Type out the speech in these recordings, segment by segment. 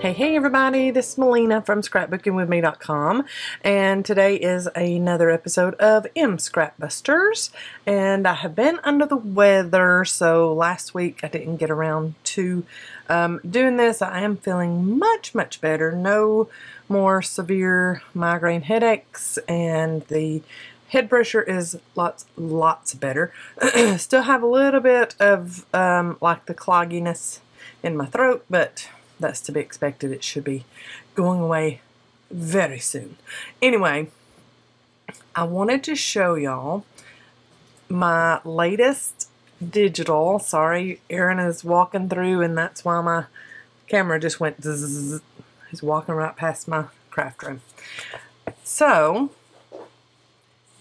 Hey everybody, this is Melina from ScrapbookingWithMe.com, and today is another episode of Scrapbusters. And I have been under the weather, so last week I didn't get around to doing this. I am feeling much better. No more severe migraine headaches, and the head pressure is lots better. Still have a little bit of like the clogginess in my throat, but that's to be expected. It should be going away very soon. Anyway, I wanted to show y'all my latest digital. Sorry, Aaron is walking through and that's why my camera just went zzz. He's walking right past my craft room. So,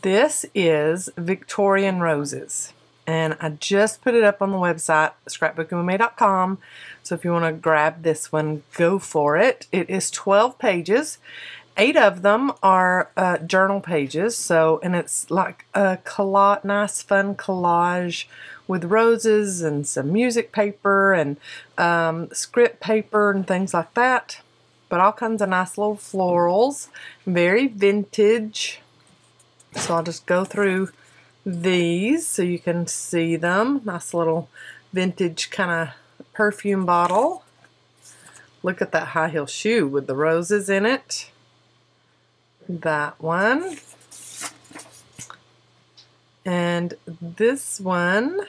this is Victorian Roses. And I just put it up on the website, scrapbookingwithme.com. So if you want to grab this one, go for it. It is 12 pages. 8 of them are journal pages. So, and it's like a nice fun collage with roses and some music paper and script paper and things like that. But all kinds of nice little florals. Very vintage. So I'll just go through these so you can see them. Nice little vintage kind of perfume bottle. Look at that high heel shoe with the roses in it. That one. And this one.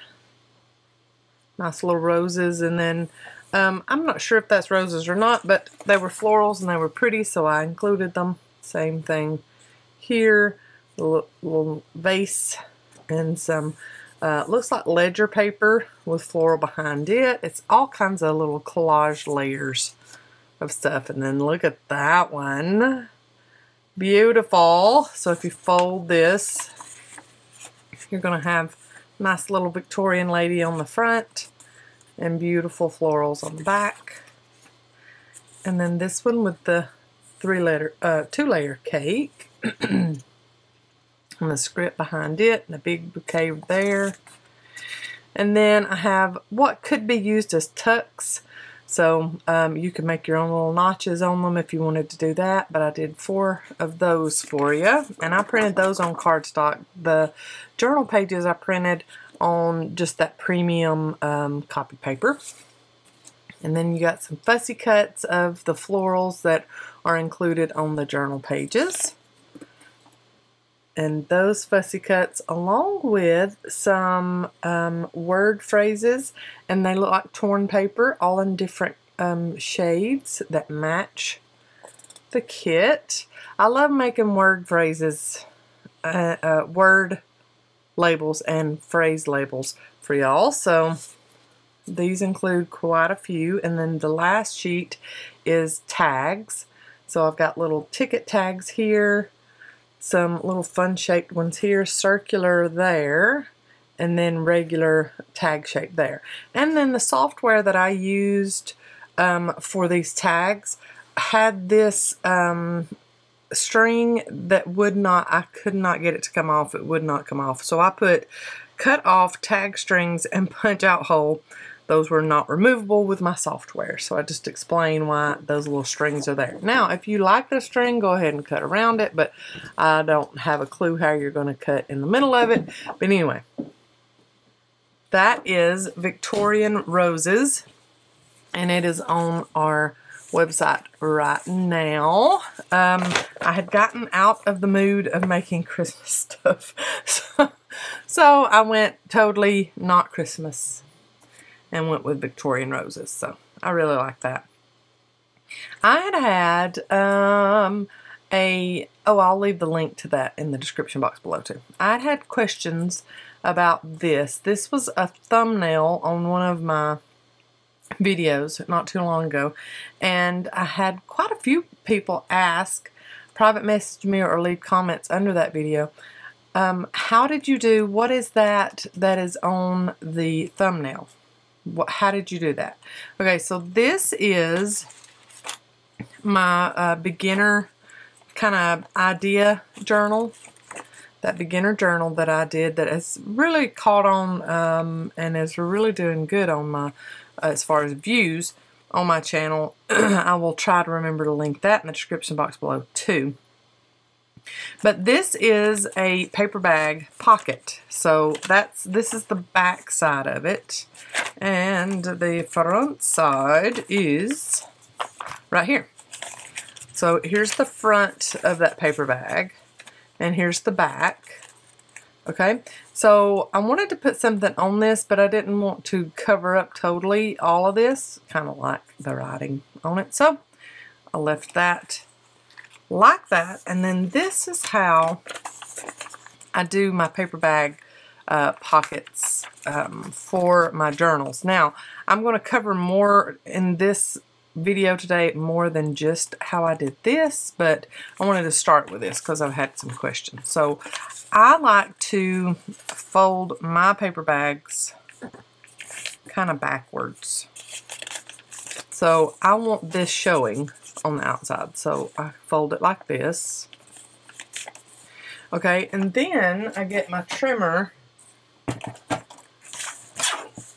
Nice little roses, and then I'm not sure if that's roses or not, but they were florals and they were pretty, so I included them. Same thing here. A little vase and some looks like ledger paper with floral behind it. It's all kinds of little collage layers of stuff. And then look at that one. Beautiful. So if you fold this, you're going to have a nice little Victorian lady on the front and beautiful florals on the back. And then this one with the two-layer cake. And the script behind it, and a big bouquet there. And then I have what could be used as tucks. So you can make your own little notches on them if you wanted to do that. But I did 4 of those for you. And I printed those on cardstock. The journal pages I printed on just that premium copy paper. And then you got some fussy cuts of the florals that are included on the journal pages. And those fussy cuts, along with some word phrases, and they look like torn paper, all in different shades that match the kit. I love making word phrases, word labels and phrase labels for y'all. So these include quite a few. And then the last sheet is tags. So I've got little ticket tags here. Some little fun shaped ones here, circular there, and then regular tag shape there. And then the software that I used for these tags had this string that I could not get it to come off. It would not come off. So I cut off tag strings and punch out hole. Those were not removable with my software, so I just explain why those little strings are there. Now, if you like the string, go ahead and cut around it, but I don't have a clue how you're going to cut in the middle of it. But anyway, that is Victorian Roses, and it is on our website right now. I had gotten out of the mood of making Christmas stuff, so I went totally not Christmas and went with Victorian Roses. So I really like that. I had I'll leave the link to that in the description box below too. I had questions about this. This was a thumbnail on one of my videos not too long ago, and I had quite a few people private message me or leave comments under that video. How did you do, what is that is on the thumbnail? How did you do that? Okay, so this is my beginner kind of idea journal. That beginner journal that I did that has really caught on and is really doing good on my, as far as views on my channel. I will try to remember to link that in the description box below too. But this is a paper bag pocket. So this is the back side of it. And the front side is right here. So here's the front of that paper bag. And here's the back. Okay, so I wanted to put something on this, but I didn't want to cover up totally all of this. Kind of like the writing on it. So I left that like that, and then this is how I do my paper bag pockets for my journals. Now, I'm going to cover more in this video today, more than just how I did this, but I wanted to start with this because I've had some questions. So I like to fold my paper bags kind of backwards. So I want this showing on the outside, so I fold it like this. Okay, and then I get my trimmer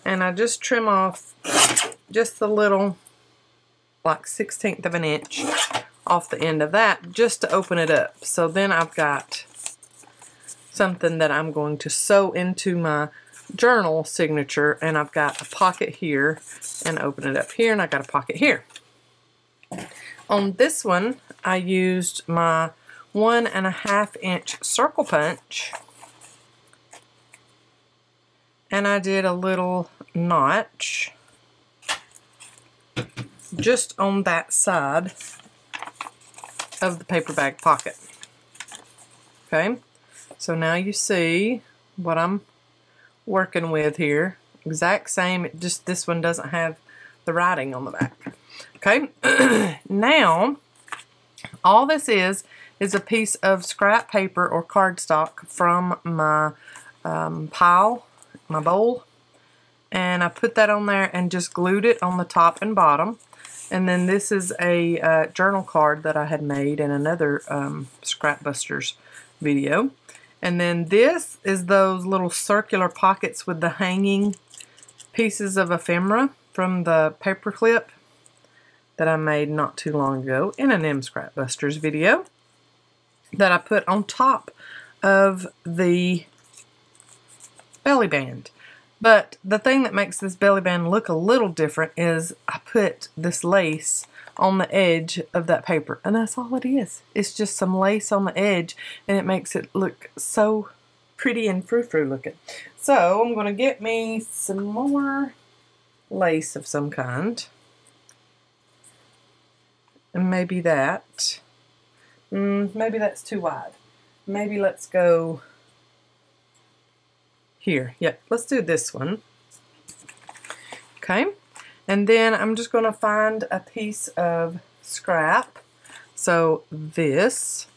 and I just trim off just the little, like 1/16 of an inch off the end of that, just to open it up. So then I've got something that I'm going to sew into my journal signature, and I've got a pocket here, and open it up here, and I got a pocket here. On this one, I used my 1.5 inch circle punch, and I did a little notch just on that side of the paper bag pocket. Okay, so now you see what I'm working with here. Exact same, just this one doesn't have the writing on the back. Okay, now all this is a piece of scrap paper or cardstock from my pile, my bowl, and I put that on there and just glued it on the top and bottom. And then this is a journal card that I had made in another Scrapbusters video. And then this is those little circular pockets with the hanging pieces of ephemera from the paper clip that I made not too long ago in an Scrapbusters video that I put on top of the belly band. But the thing that makes this belly band look a little different is I put this lace on the edge of that paper, and that's all it is. It's just some lace on the edge, and it makes it look so pretty and frou-frou looking. So I'm going to get me some more lace of some kind. And maybe that. Maybe that's too wide. Maybe let's go here. Yep, let's do this one. Okay, and then I'm just going to find a piece of scrap. So this,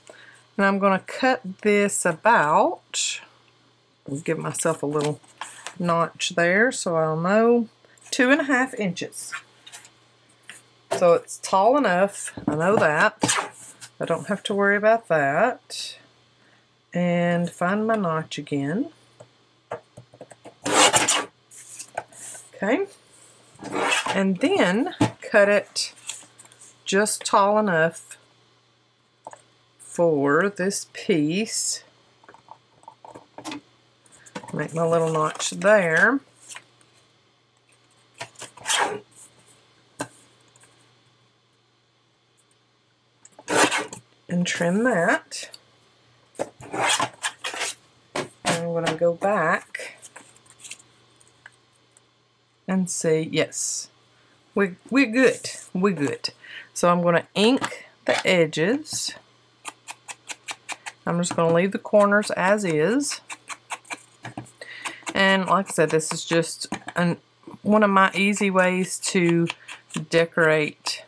and I'm going to cut this about, I'll give myself a little notch there so I'll know, 2.5 inches. So it's tall enough, I know that. I don't have to worry about that. And find my notch again. Okay. And then cut it just tall enough for this piece. Make my little notch there. And trim that. And when I go back and see, yes, we're good. We're good. So I'm going to ink the edges. I'm just going to leave the corners as is. And like I said, this is just one of my easy ways to decorate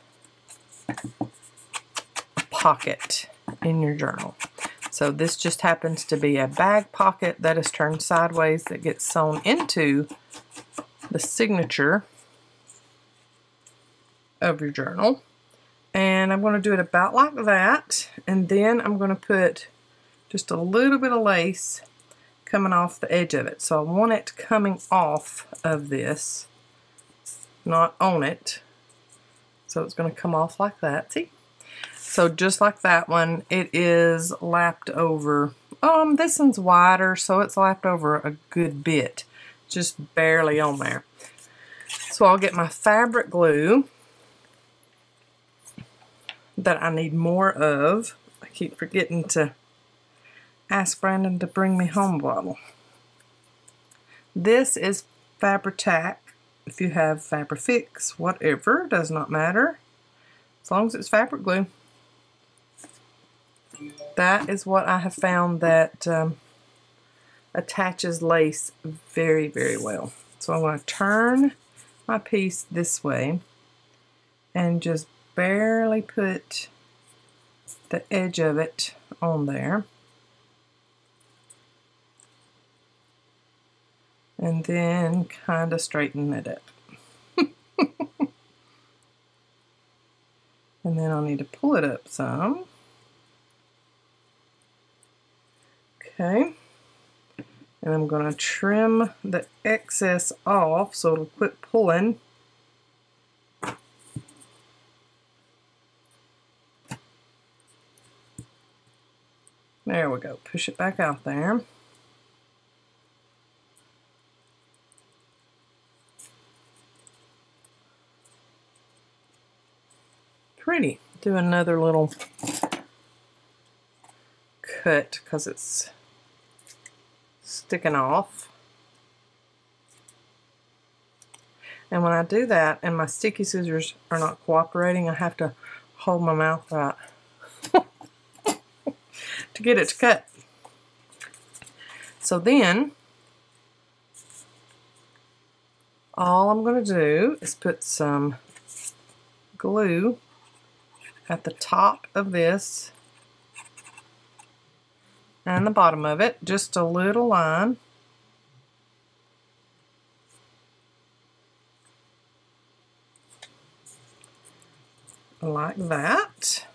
pocket in your journal. So this just happens to be a bag pocket that is turned sideways that gets sewn into the signature of your journal. And I'm going to do it about like that, and then I'm going to put just a little bit of lace coming off the edge of it. So I want it coming off of this, not on it. So it's going to come off like that. See? So just like that one, it is lapped over. This one's wider, so it's lapped over a good bit. Just barely on there. So I'll get my fabric glue that I need more of. I keep forgetting to ask Brandon to bring me home bottle. This is Fabri-Tac. If you have Fabri-Fix, whatever, does not matter. As long as it's fabric glue. That is what I have found that attaches lace very, very well. So I'm going to turn my piece this way and just barely put the edge of it on there. And then kind of straighten it up. And then I'll need to pull it up some. Okay. And I'm going to trim the excess off so it'll quit pulling. There we go. Push it back out there. Pretty. Do another little cut because it's sticking off. And when I do that and my sticky scissors are not cooperating, I have to hold my mouth out to get it to cut. So then all I'm going to do is put some glue at the top of this and the bottom of it, just a little line. Like that.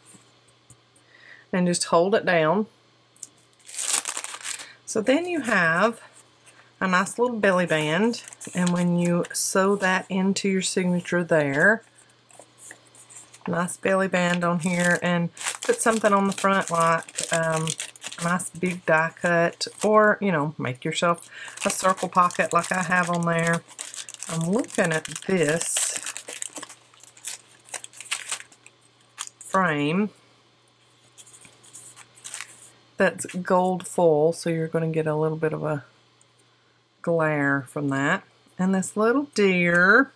And just hold it down. So then you have a nice little belly band, and when you sew that into your signature there, nice belly band on here, and put something on the front like a nice big die cut, or you know, make yourself a circle pocket like I have on there. I'm looking at this frame that's gold foil, so you're going to get a little bit of a glare from that. And this little deer.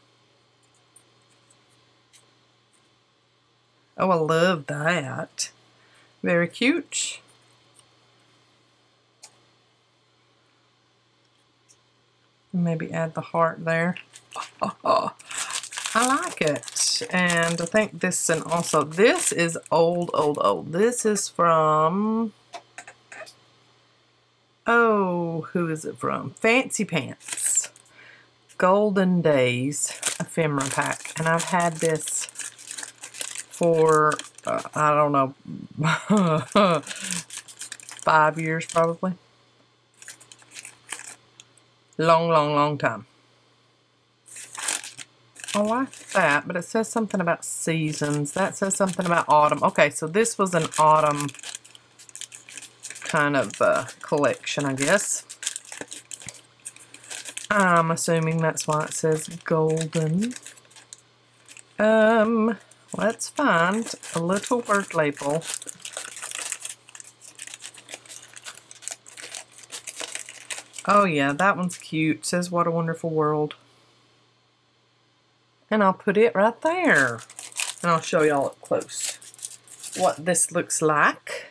Oh, I love that. Very cute. Maybe add the heart there. Oh, I like it. And I think this, and also this is old. This is from, oh, who is it from? Fancy Pants. Golden Days ephemera pack. And I've had this for, I don't know, 5 years probably. Long time. I like that, but it says something about seasons. That says something about autumn. Okay, so this was an autumn kind of collection, I guess. I'm assuming that's why it says golden. Let's find a little word label. Oh yeah, that one's cute. It says What a Wonderful World. And I'll put it right there. And I'll show y'all up close what this looks like.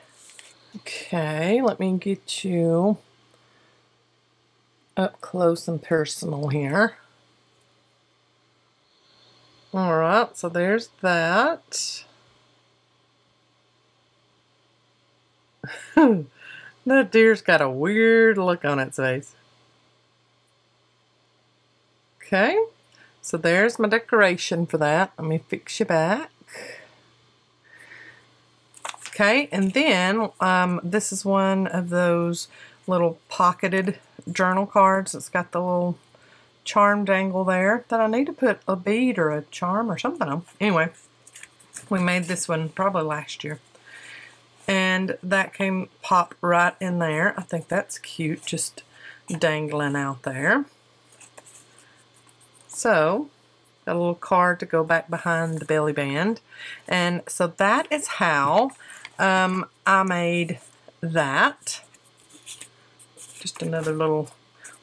Okay, let me get you up close and personal here. Alright, so there's that. That deer's got a weird look on its face. Okay, so there's my decoration for that. Let me fix you back. Okay, and then this is one of those little pocketed journal cards. It's got the little charm dangle there that I need to put a bead or a charm or something on. Anyway, We made this one probably last year. And that came pop right in there. I think that's cute, just dangling out there. So, got a little card to go back behind the belly band. And so that is how I made that. Just another little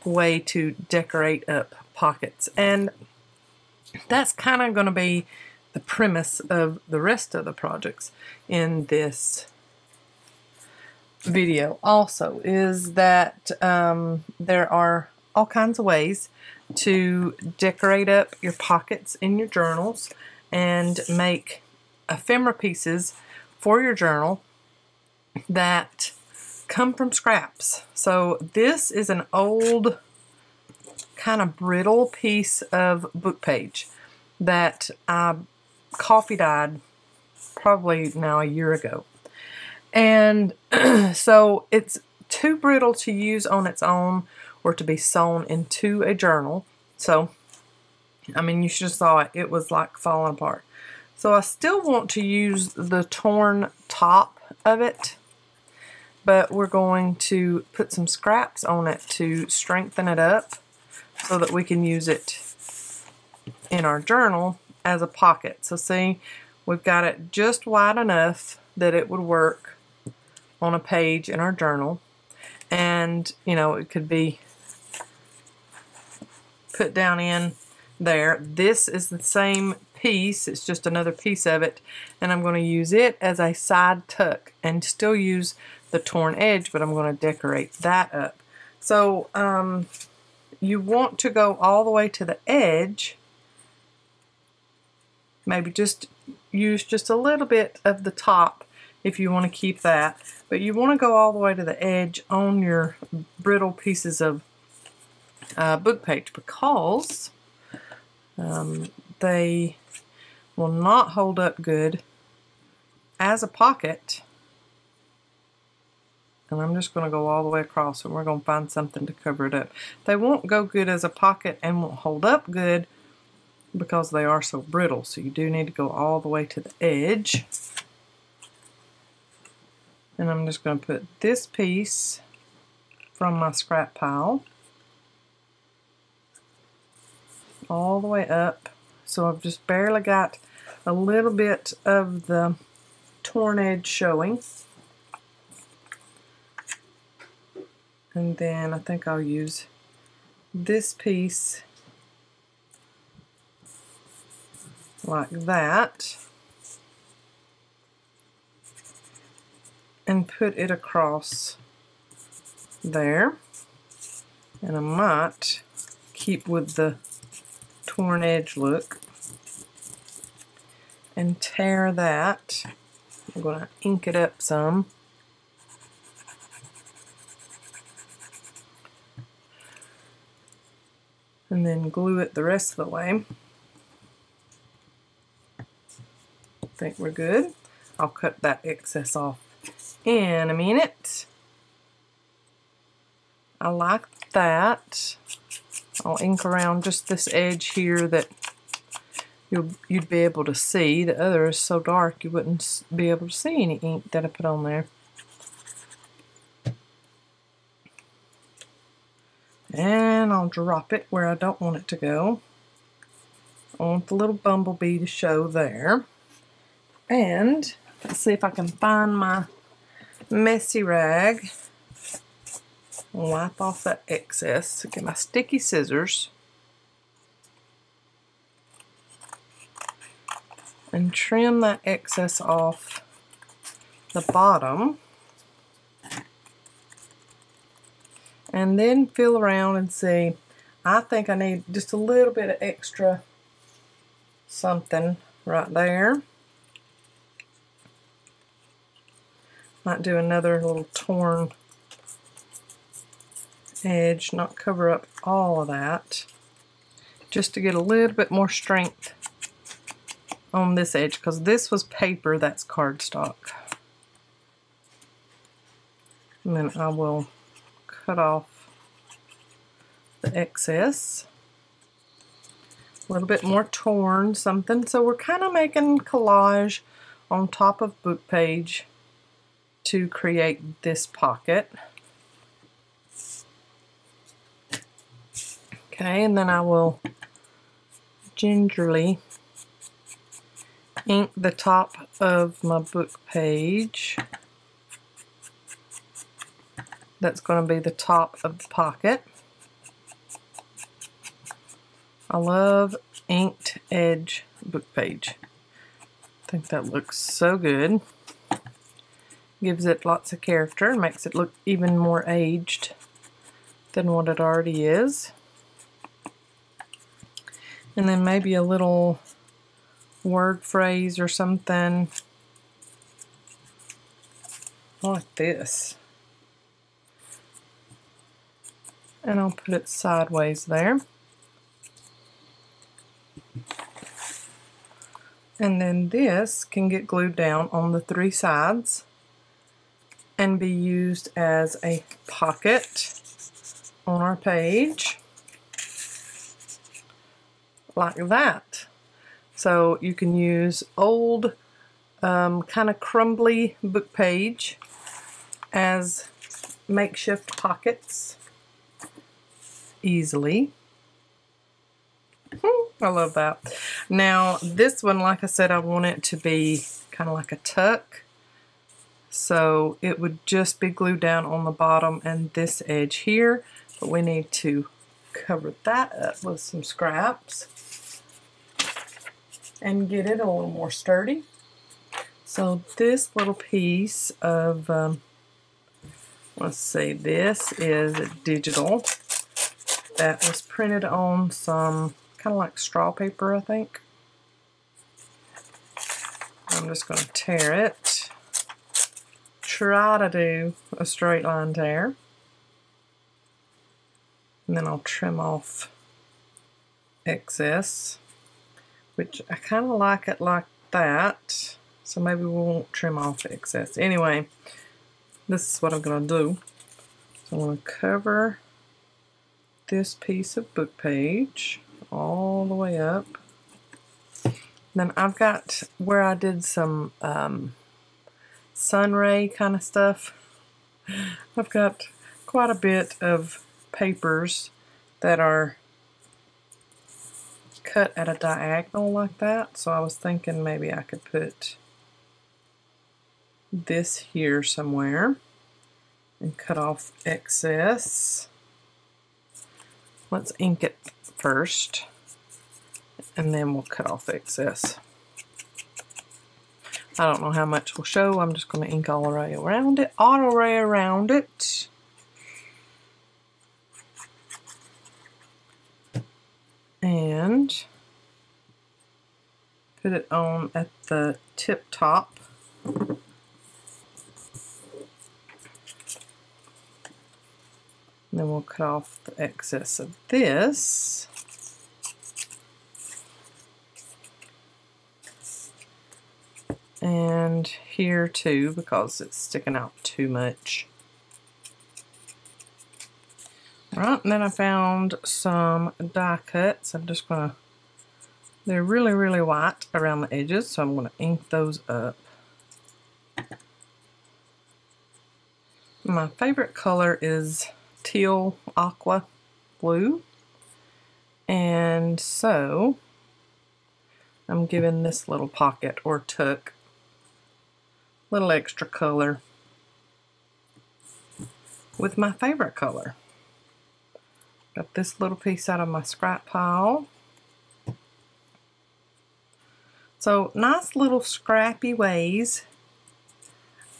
way to decorate up pockets. And that's kind of going to be the premise of the rest of the projects in this video also, is that there are all kinds of ways to decorate up your pockets in your journals and make ephemera pieces for your journal that come from scraps. So this is an old kind of brittle piece of book page that I coffee dyed probably now a year ago. And so it's too brittle to use on its own or to be sewn into a journal. So, I mean, you should have saw it. It was like falling apart. So I still want to use the torn top of it, but we're going to put some scraps on it to strengthen it up so that we can use it in our journal as a pocket. So see, we've got it just wide enough that it would work on a page in our journal. And, you know, it could be put down in there. This is the same piece, it's just another piece of it, and I'm going to use it as a side tuck and still use the torn edge, but I'm going to decorate that up. So you want to go all the way to the edge, maybe just use just a little bit of the top if you want to keep that, but you want to go all the way to the edge on your brittle pieces of book page, because they will not hold up good as a pocket. And I'm just going to go all the way across, and we're going to find something to cover it up. They won't go good as a pocket and won't hold up good because they are so brittle. So you do need to go all the way to the edge. And I'm just going to put this piece from my scrap pile all the way up. So I've just barely got a little bit of the torn edge showing. And then I think I'll use this piece like that and put it across there. And I might keep with the torn edge look and tear that. I'm going to ink it up some. And then glue it the rest of the way. I think we're good. I'll cut that excess off in a minute. I like that. I'll ink around just this edge here that you'd be able to see. The other is so dark you wouldn't be able to see any ink that I put on there. And I'll drop it where I don't want it to go. I want the little bumblebee to show there. And let's see if I can find my messy rag. Wipe off that excess. Get my sticky scissors and trim that excess off the bottom. And then feel around and see. I think I need just a little bit of extra something right there. Might do another little torn edge, not cover up all of that, just to get a little bit more strength on this edge, because this was paper, that's cardstock. And then I will cut off the excess a little bit more torn, something. So we're kind of making collage on top of book page to create this pocket. Okay, and then I will gingerly ink the top of my book page. That's going to be the top of the pocket. I love inked edge book page. I think that looks so good. Gives it lots of character, makes it look even more aged than what it already is. And then maybe a little word phrase or something like this. And I'll put it sideways there. And then this can get glued down on the 3 sides and be used as a pocket on our page. Like that. So you can use old kind of crumbly book page as makeshift pockets easily. I love that. Now this one, like I said, I want it to be kind of like a tuck. So it would just be glued down on the bottom and this edge here. But we need to cover that up with some scraps and get it a little more sturdy. So this little piece of, let's see, this is digital. That was printed on some kind of like straw paper, I think. I'm just going to tear it. Try to do a straight line tear. And then I'll trim off excess, which I kind of like it like that. So maybe we won't trim off excess. Anyway, this is what I'm going to do. So I'm going to cover this piece of book page all the way up. Then I've got where I did some sun ray kind of stuff. I've got quite a bit of papers that are cut at a diagonal like that. So I was thinking maybe I could put this here somewhere and cut off excess. Let's ink it first, and then we'll cut off excess. I don't know how much will show. I'm just going to ink all the way around it, all the way around it. And put it on at the tip top. And then we'll cut off the excess of this. And here too, because it's sticking out too much. Alright, and then I found some die cuts. I'm just going to, they're really, really white around the edges, so I'm going to ink those up. My favorite color is teal aqua blue, and so I'm giving this little pocket or tuck a little extra color with my favorite color. Got this little piece out of my scrap pile. So nice little scrappy ways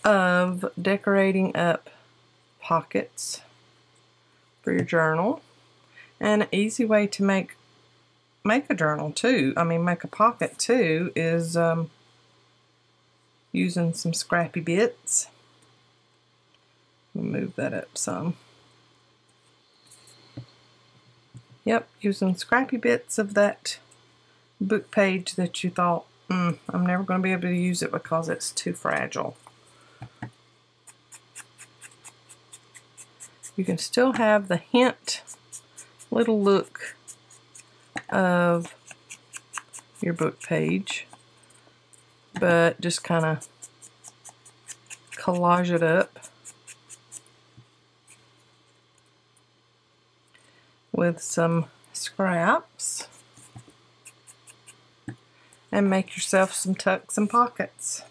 of decorating up pockets for your journal, and an easy way to make a journal too. I mean, make a pocket too is using some scrappy bits. Move that up some. Yep, using scrappy bits of that book page that you thought, I'm never going to be able to use it because it's too fragile. You can still have the hint, little look of your book page, but just kind of collage it up with some scraps and make yourself some tucks and pockets,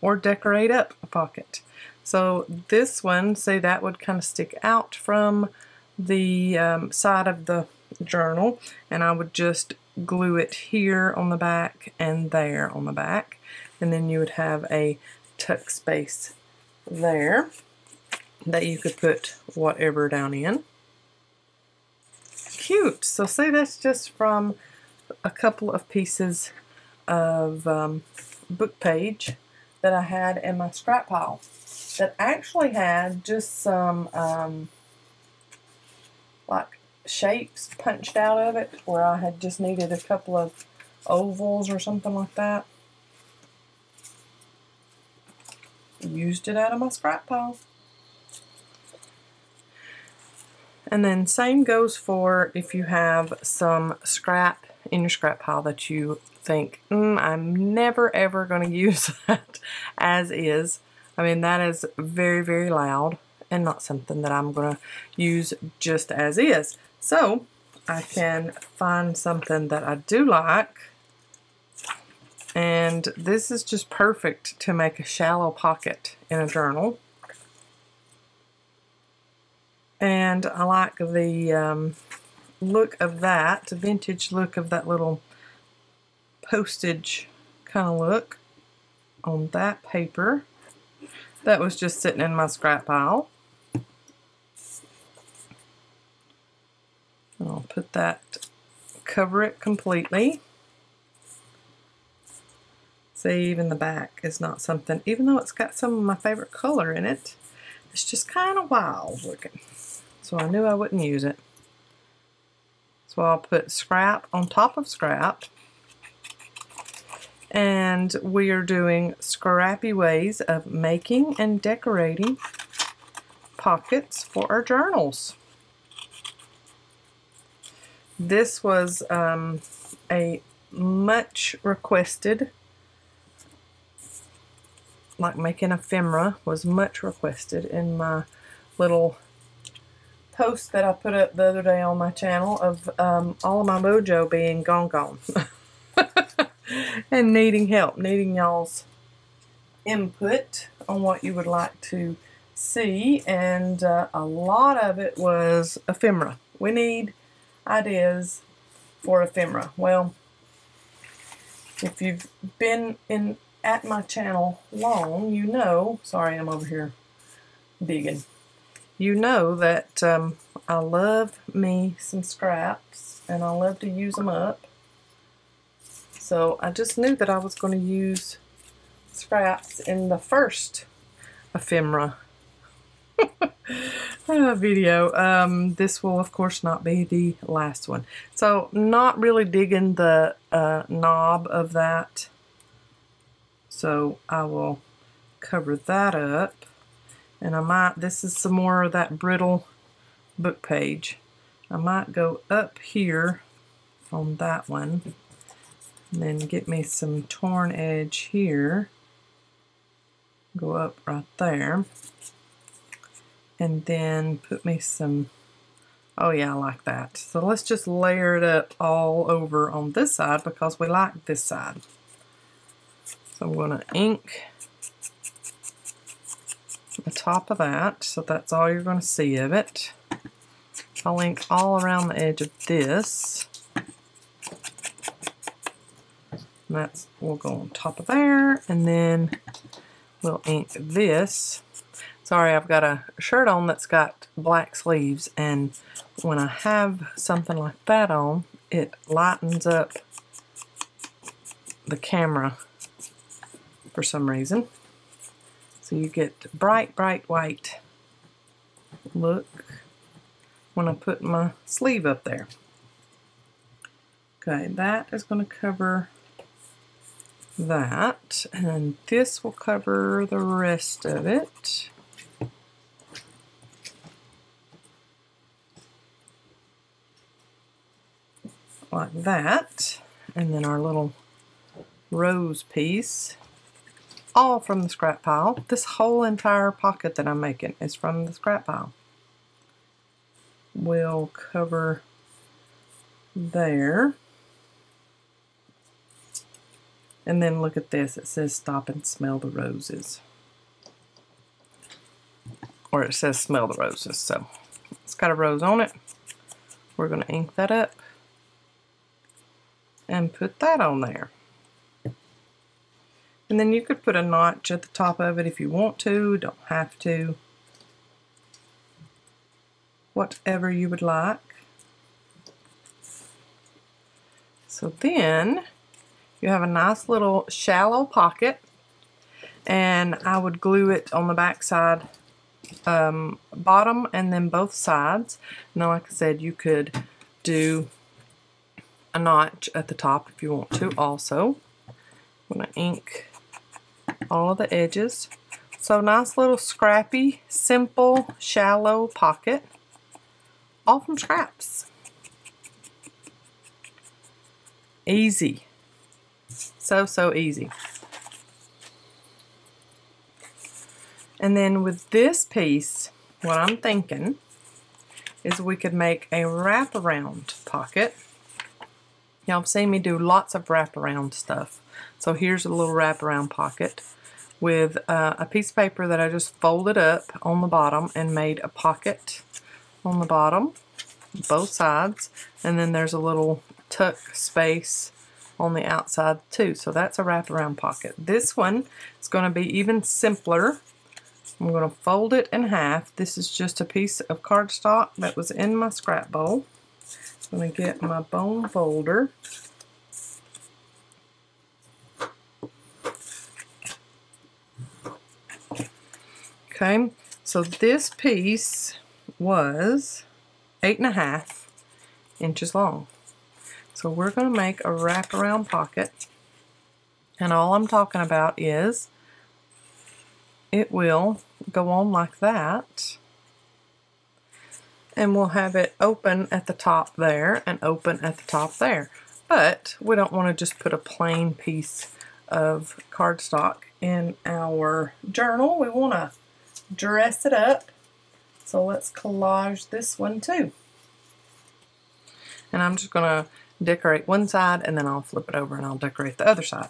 or decorate up a pocket. So this one, see, that would kind of stick out from the side of the journal, and I would just glue it here on the back and there on the back, and then you would have a tuck space there that you could put whatever down in. Cute. So see, that's just from a couple of pieces of book page that I had in my scrap pile that actually had just some like shapes punched out of it, where I had just needed a couple of ovals or something like that. Used it out of my scrap pile. And then same goes for if you have some scrap in your scrap pile that you think, I'm never ever going to use that as is. I mean, that is very, very loud and not something that I'm going to use just as is. So I can find something that I do like, and this is just perfect to make a shallow pocket in a journal. And I like the look of that, the vintage look of that little postage kind of look on that paper. That was just sitting in my scrap pile. I'll put that, cover it completely. See, even the back is not something, even though it's got some of my favorite color in it, it's just kind of wild looking. So I knew I wouldn't use it. So I'll put scrap on top of scrap. And we are doing scrappy ways of making and decorating pockets for our journals. This was a much requested, like making ephemera was much requested in my little post that I put up the other day on my channel of all of my mojo being gone. And needing help, needing y'all's input on what you would like to see, and a lot of it was ephemera. We need ideas for ephemera. Well, if you've been at my channel long, you know, sorry, I'm over here digging. You know that I love me some scraps, and I love to use them up. So I just knew that I was going to use scraps in the first ephemera video. This will, of course, not be the last one. So not really digging the knob of that. So I will cover that up. And I might, this is some more of that brittle book page. I might go up here on that one. And then get me some torn edge here. Go up right there. And then put me some, oh yeah, I like that. So let's just layer it up all over on this side because we like this side. So I'm going to ink the top of that, so that's all you're going to see of it. I'll ink all around the edge of this. And that's, we'll go on top of there, and then we'll ink this. Sorry, I've got a shirt on that's got black sleeves, and when I have something like that on, it lightens up the camera for some reason. So you get bright, bright white look when I put my sleeve up there. Okay, that is going to cover that, and this will cover the rest of it. Like that, and then our little rose piece, all from the scrap pile. This whole entire pocket that I'm making is from the scrap pile. We'll cover there. And then look at this, it says stop and smell the roses. Or it says smell the roses, so it's got a rose on it. We're going to ink that up and put that on there. And then you could put a notch at the top of it if you want to, don't have to. Whatever you would like. So then you have a nice little shallow pocket, and I would glue it on the back side, bottom and then both sides. Now, like I said, you could do a notch at the top if you want to also. I'm going to ink all of the edges. So nice little scrappy, simple, shallow pocket, all from scraps. Easy. So easy. And then with this piece, what I'm thinking is we could make a wraparound pocket. Y'all have seen me do lots of wraparound stuff. So here's a little wraparound pocket with a piece of paper that I just folded up on the bottom and made a pocket on the bottom, both sides, and then there's a little tuck space on the outside too. So that's a wraparound pocket. This one is going to be even simpler. I'm going to fold it in half. This is just a piece of cardstock that was in my scrap bowl. I'm going to get my bone folder. Okay, so this piece was 8.5 inches long. So we're going to make a wraparound pocket, and all I'm talking about is it will go on like that, and we'll have it open at the top there and open at the top there. But we don't want to just put a plain piece of cardstock in our journal. We want to dress it up. So let's collage this one too. And I'm just going to decorate one side, and then I'll flip it over and I'll decorate the other side.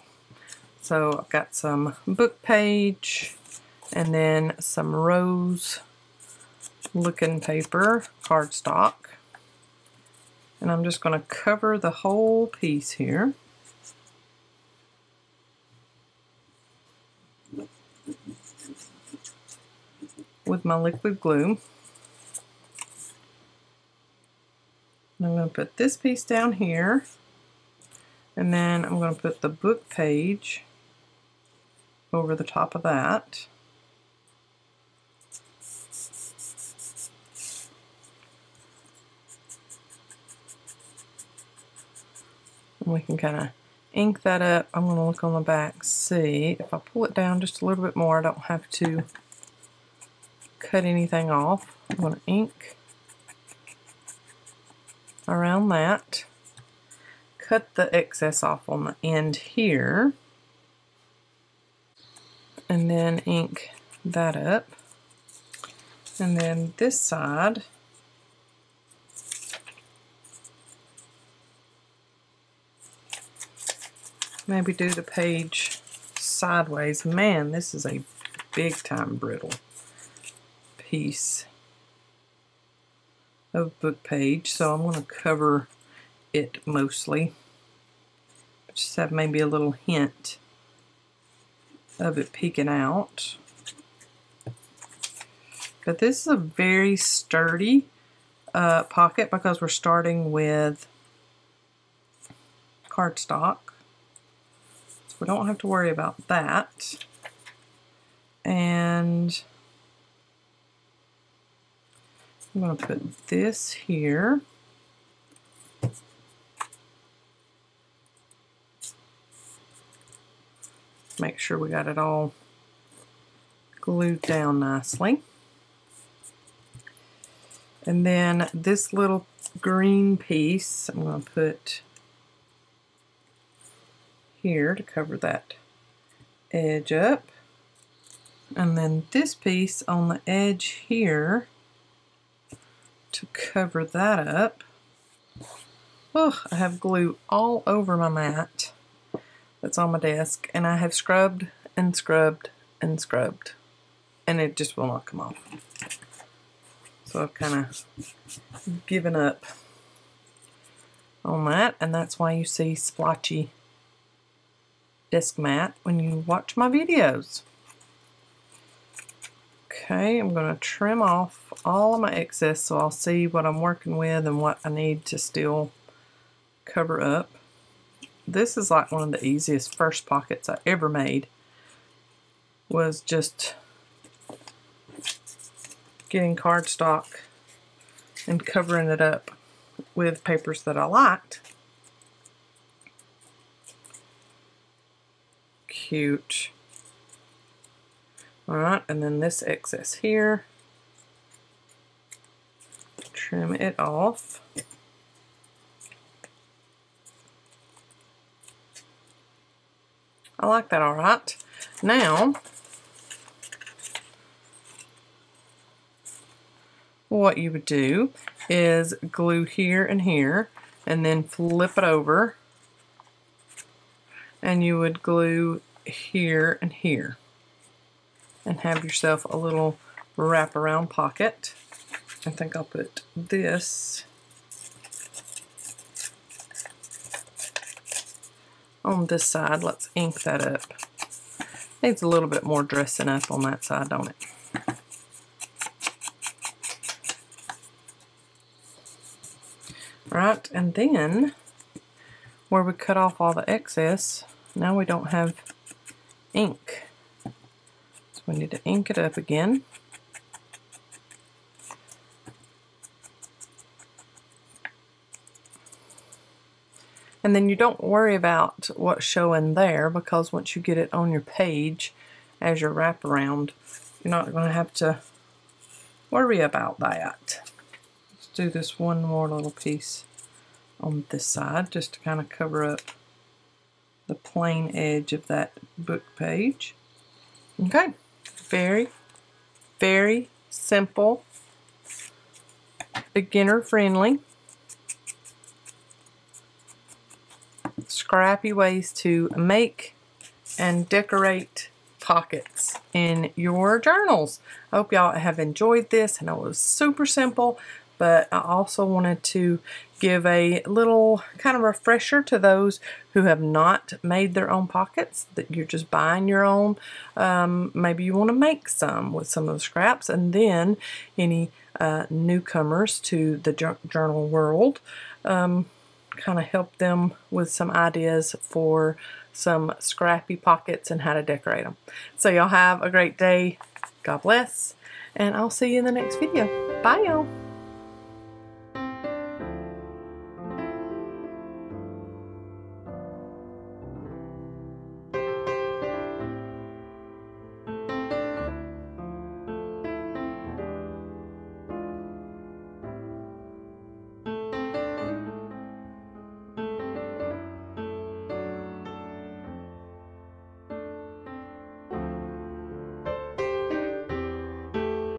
So I've got some book page and then some rose looking paper, cardstock. And I'm just going to cover the whole piece here. With my liquid glue. And I'm going to put this piece down here, and then I'm going to put the book page over the top of that. And we can kind of ink that up. I'm going to look on the back, see if I pull it down just a little bit more, I don't have to cut anything off. I'm going to ink around that, cut the excess off on the end here, and then ink that up. And then this side, maybe do the page sideways. Man, this is a big time brittle piece of book page, so I'm going to cover it mostly. Just have maybe a little hint of it peeking out. But this is a very sturdy pocket because we're starting with cardstock. So we don't have to worry about that. And I'm going to put this here. Make sure we got it all glued down nicely. And then this little green piece I'm going to put here to cover that edge up. And then this piece on the edge here to cover that up. Oh, I have glue all over my mat that's on my desk, and I have scrubbed and scrubbed and scrubbed, and it just will not come off. So I've kind of given up on that, and that's why you see splotchy desk mat when you watch my videos. Okay, I'm going to trim off all of my excess so I'll see what I'm working with and what I need to still cover up. This is like one of the easiest first pockets I ever made, was just getting cardstock and covering it up with papers that I liked. Cute. Alright, and then this excess here, trim it off. I like that alright. Now, what you would do is glue here and here, and then flip it over, and you would glue here and here, and have yourself a little wraparound pocket. I think I'll put this on this side. Let's ink that up. Needs a little bit more dressing up on that side, don't it? Right, and then where we cut off all the excess, now we don't have ink. So we need to ink it up again. And then you don't worry about what's showing there, because once you get it on your page as your wraparound, you're not going to have to worry about that. Let's do this one more little piece on this side just to kind of cover up the plain edge of that book page. Okay, very, very simple, beginner friendly, scrappy ways to make and decorate pockets in your journals. I hope y'all have enjoyed this. I know it was super simple, but I also wanted to give a little kind of refresher to those who have not made their own pockets, that you're just buying your own. Maybe you want to make some with some of the scraps, and then any newcomers to the journal world, kind of help them with some ideas for some scrappy pockets and how to decorate them. So y'all have a great day. God bless, and I'll see you in the next video. Bye y'all.